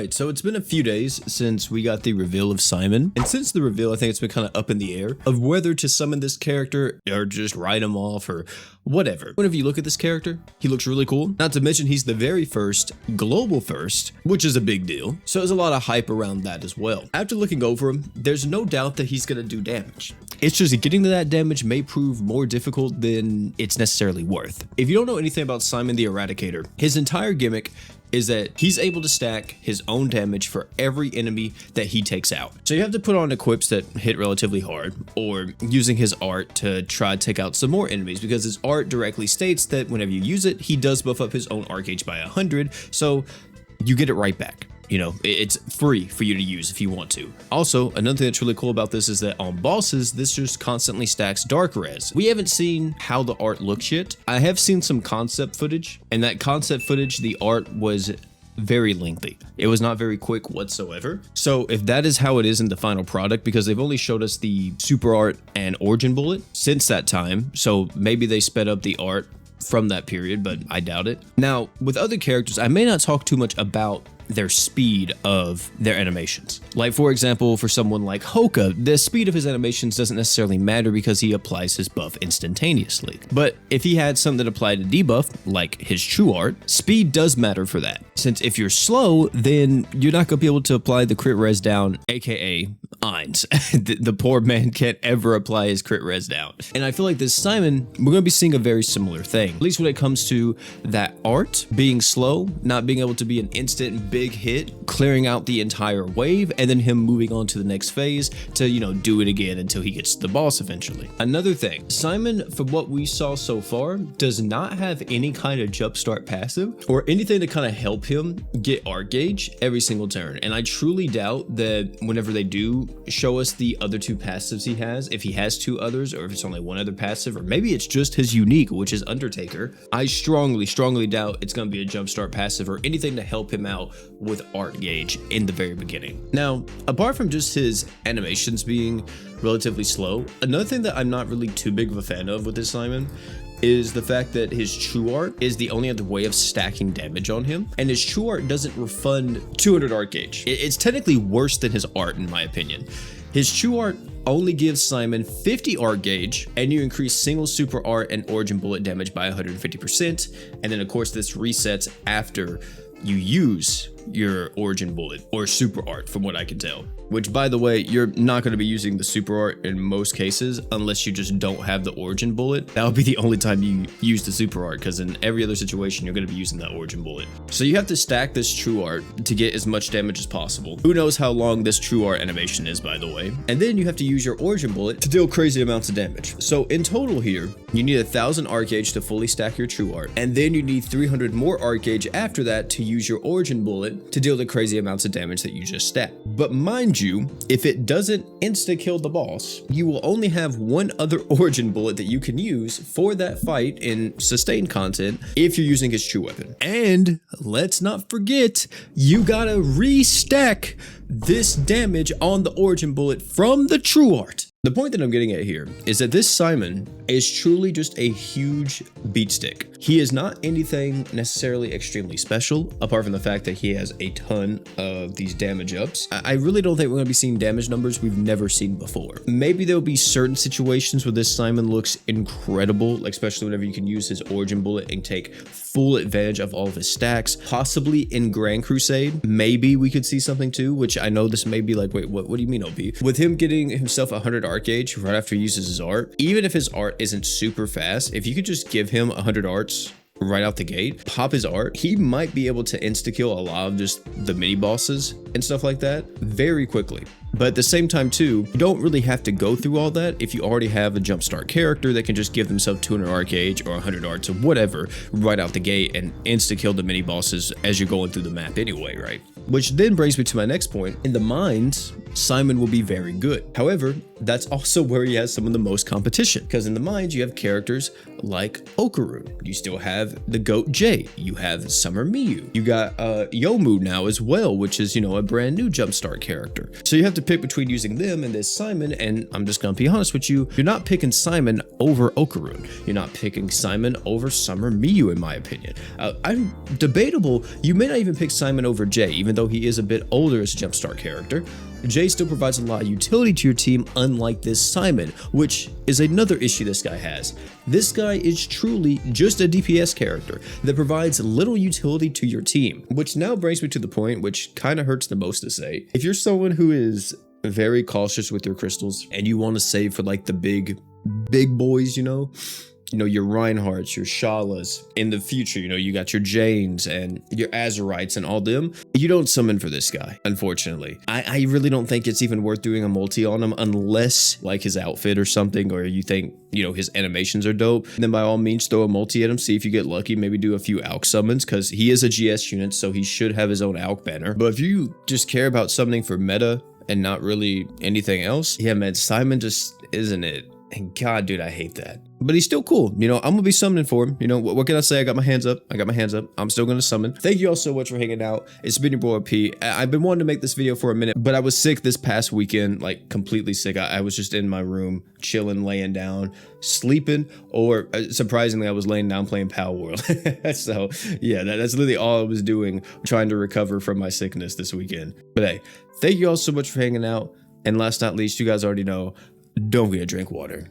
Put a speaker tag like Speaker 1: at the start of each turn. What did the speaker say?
Speaker 1: Alright, so it's been a few days since we got the reveal of Simon, and since the reveal I think it's been kind of up in the air of whether to summon this character or just write him off or whatever. Whenever you look at this character, he looks really cool, not to mention he's the very first, global first, which is a big deal, so there's a lot of hype around that as well. After looking over him, there's no doubt that he's going to do damage. It's just getting to that damage may prove more difficult than it's necessarily worth. If you don't know anything about Simon the Eradicator, his entire gimmick is that he's able to stack his own damage for every enemy that he takes out. So you have to put on equips that hit relatively hard, or using his art to try to take out some more enemies, because his art directly states that whenever you use it, he does buff up his own arc gauge by 100, so you get it right back. You know, it's free for you to use if you want to. Also, another thing that's really cool about this is that on bosses, this just constantly stacks dark res. We haven't seen how the art looks yet. I have seen some concept footage, and that concept footage, the art was very lengthy. It was not very quick whatsoever. So if that is how it is in the final product, because they've only showed us the super art and origin bullet since that time, so maybe they sped up the art from that period, but I doubt it. Now, with other characters, I may not talk too much about their speed of their animations. Like, for example, for someone like Hoka, the speed of his animations doesn't necessarily matter because he applies his buff instantaneously. But if he had something that applied a debuff, like his true art, speed does matter for that. Since if you're slow, then you're not going to be able to apply the crit res down, aka Eins. The poor man can't ever apply his crit res down. And I feel like this Simon, we're going to be seeing a very similar thing. At least when it comes to that art being slow, not being able to be an instant big hit, clearing out the entire wave, and then him moving on to the next phase to, you know, do it again until he gets to the boss eventually. Another thing, Simon, from what we saw so far, does not have any kind of jumpstart passive or anything to kind of help him get arc gauge every single turn. And I truly doubt that whenever they do show us the other two passives he has, if he has two others or if it's only one other passive, or maybe it's just his unique, which is Undertaker, I strongly doubt it's going to be a jumpstart passive or anything to help him out with art gauge in the very beginning. Now, apart from just his animations being relatively slow, another thing that I'm not really too big of a fan of with this Simon is the fact that his true art is the only other way of stacking damage on him, and his true art doesn't refund 200 art gauge. It's technically worse than his art in my opinion. His true art only gives Simon 50 art gauge, and you increase single super art and origin bullet damage by 150%, and then of course this resets after you use your origin bullet or super art, from what I can tell. Which, by the way, you're not going to be using the super art in most cases unless you just don't have the origin bullet. That would be the only time you use the super art, because in every other situation you're going to be using that origin bullet. So you have to stack this true art to get as much damage as possible. Who knows how long this true art animation is, by the way. And then you have to use your origin bullet to deal crazy amounts of damage. So in total here, you need 1000 art gauge to fully stack your true art, and then you need 300 more art gauge after that to use your origin bullet to deal the crazy amounts of damage that you just stacked. But mind you, if it doesn't insta-kill the boss, you will only have one other origin bullet that you can use for that fight in sustained content if you're using his true weapon. And let's not forget, you gotta restack this damage on the origin bullet from the true art. The point that I'm getting at here is that this Simon is truly just a huge beat stick. He is not anything necessarily extremely special, apart from the fact that he has a ton of these damage ups. I really don't think we're going to be seeing damage numbers we've never seen before. Maybe there'll be certain situations where this Simon looks incredible, especially whenever you can use his origin bullet and take full advantage of all of his stacks. Possibly in Grand Crusade, maybe we could see something too, which I know this may be like, wait, what do you mean, OP? With him getting himself 100 art gauge right after he uses his art, even if his art isn't super fast, if you could just give him 100 arts right out the gate, pop his art, he might be able to insta-kill a lot of just the mini bosses and stuff like that very quickly. But at the same time too, you don't really have to go through all that if you already have a jumpstart character that can just give themselves 200 art gauge or 100 arts or whatever right out the gate and insta-kill the mini bosses as you're going through the map anyway, right? Which then brings me to my next point. In the mines, Simon will be very good. However, that's also where he has some of the most competition, because in the mines you have characters like Okarun. You still have the GOAT Jay. You have Summer Miyu. You got Yomu now as well, which is, you know, a brand new jumpstart character. So you have to pick between using them and this Simon, and I'm just gonna be honest with you, you're not picking Simon over Okarun. You're not picking Simon over Summer Miyu, in my opinion. I'm debatable. You may not even pick Simon over Jay, even though he is a bit older as a Jumpstart character. Jay still provides a lot of utility to your team, unlike this Simon, which is another issue this guy has. This guy is truly just a DPS character that provides little utility to your team, which now brings me to the point which kind of hurts the most to say. If you're someone who is very cautious with your crystals and you want to save for like the big boys, you know, your Reinhardts, your Shalas. In the future, you got your Janes and your Azurites and all them. You don't summon for this guy, unfortunately. I really don't think it's even worth doing a multi on him unless like his outfit or something, or you think, his animations are dope. Then by all means, throw a multi at him, see if you get lucky, maybe do a few Alk summons, because he is a GS unit, so he should have his own Alk banner. But if you just care about summoning for meta and not really anything else, yeah, man, Simon just isn't it. And God, dude, I hate that. But he's still cool. I'm going to be summoning for him. What can I say? I got my hands up. I'm still going to summon. Thank you all so much for hanging out. It's been your boy P. I've been wanting to make this video for a minute, but I was sick this past weekend, like completely sick. I was just in my room, chilling, laying down, sleeping, or surprisingly, I was laying down playing Pal World. So yeah, that's literally all I was doing, trying to recover from my sickness this weekend. But hey, thank you all so much for hanging out. And last but not least, you guys already know, don't forget to drink water.